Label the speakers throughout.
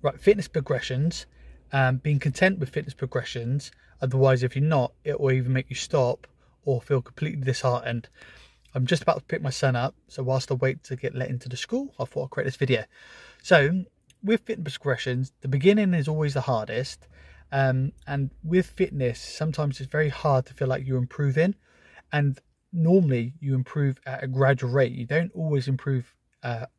Speaker 1: Right, fitness progressions, being content with fitness progressions. Otherwise, if you're not, it will either make you stop or feel completely disheartened. I'm just about to pick my son up, so whilst I wait to get let into the school, I thought I'd create this video. So with fitness progressions, the beginning is always the hardest. And with fitness, sometimes it's very hard to feel like you're improving. And normally you improve at a gradual rate. You don't always improve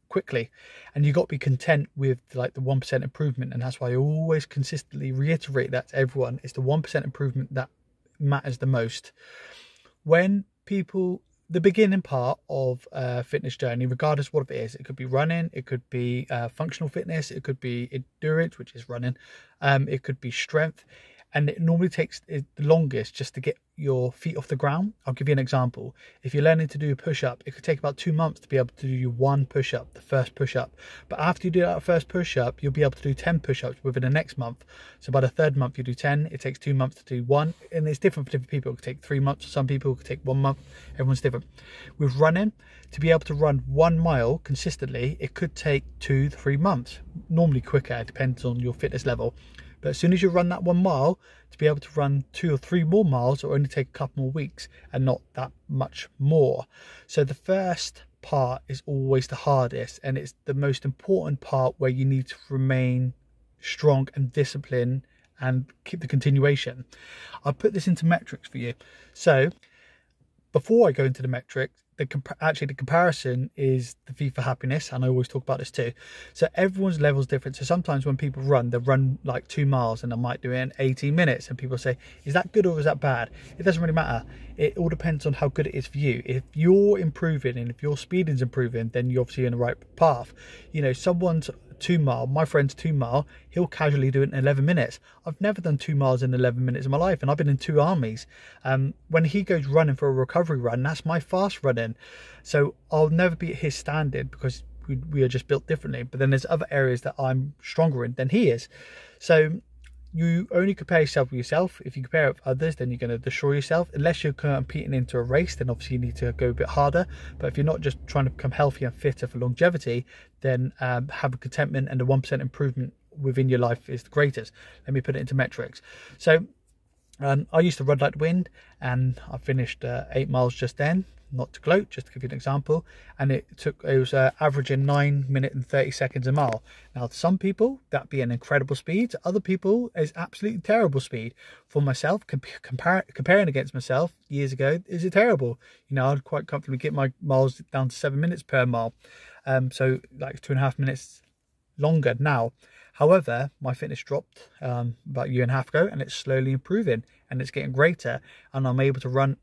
Speaker 1: quickly, and you got to be content with like the 1% improvement. And that's why I always consistently reiterate that to everyone. It's the 1% improvement that matters the most. When people, the beginning part of fitness journey, regardless of what it is, it could be running, it could be functional fitness, it could be endurance, which is running, it could be strength, and it normally takes the longest just to get your feet off the ground. I'll give you an example. If you're learning to do a push-up, it could take about 2 months to be able to do your one push-up, the first push-up. But after you do that first push-up, you'll be able to do 10 push-ups within the next month. So by the third month, you do 10. It takes 2 months to do one, and it's different for different people. It could take 3 months for some people, it could take 1 month. Everyone's different. With running, to be able to run 1 mile consistently, it could take 2 to 3 months. Normally quicker, it depends on your fitness level. But as soon as you run that 1 mile, to be able to run 2 or 3 more miles, it'll only take a couple more weeks and not that much more. So the first part is always the hardest, and it's the most important part where you need to remain strong and disciplined and keep the continuation. I'll put this into metrics for you. So before I go into the metrics, the comparison is the V for happiness, and I always talk about this too. So everyone's level is different. So sometimes when people run, they run like 2 miles and I might do it in 18 minutes, and people say, is that good or is that bad? It doesn't really matter. It all depends on how good it is for you. If you're improving and if your speed is improving, then you're obviously in the right path. You know, someone's 2 mile, my friend's 2 mile, he'll casually do it in 11 minutes. I've never done 2 miles in 11 minutes in my life, and I've been in 2 armies. When he goes running for a recovery run, that's my fast running. So I'll never be at his standard because we are just built differently. But then there's other areas that I'm stronger in than he is. So you only compare yourself with yourself. If you compare it with others, then you're going to destroy yourself. Unless you're competing into a race, then obviously you need to go a bit harder. But if you're not just trying to become healthier and fitter for longevity, then have a contentment, and the 1% improvement within your life is the greatest. Let me put it into metrics. So I used to run like the wind, and I finished 8 miles just then. Not to gloat, just to give you an example, and it was averaging 9 minutes and 30 seconds a mile. Now, to some people that'd be an incredible speed. To other people, it's absolutely terrible speed. For myself, comparing against myself years ago, is it terrible? You know, I'd quite comfortably get my miles down to 7 minutes per mile, so like 2.5 minutes longer now. However, my fitness dropped about a year and a half ago, and it's slowly improving, and it's getting greater, and I'm able to run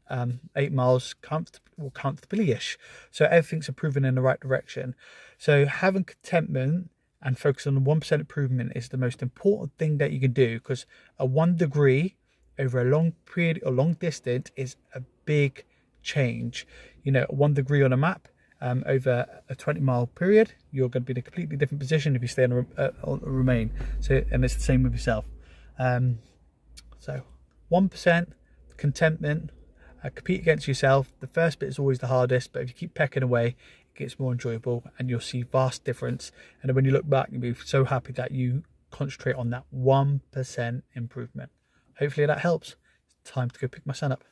Speaker 1: 8 miles comfortably-ish. So everything's improving in the right direction. So having contentment and focus on the 1% improvement is the most important thing that you can do, because a 1 degree over a long period or long distance is a big change. You know, 1 degree on a map over a 20-mile period, you're going to be in a completely different position if you stay on remain. So, and it's the same with yourself. So 1% contentment, compete against yourself. The first bit is always the hardest, but if you keep pecking away, it gets more enjoyable, and you'll see vast difference. And then when you look back, you'll be so happy that you concentrate on that 1% improvement. Hopefully that helps. It's time to go pick my son up.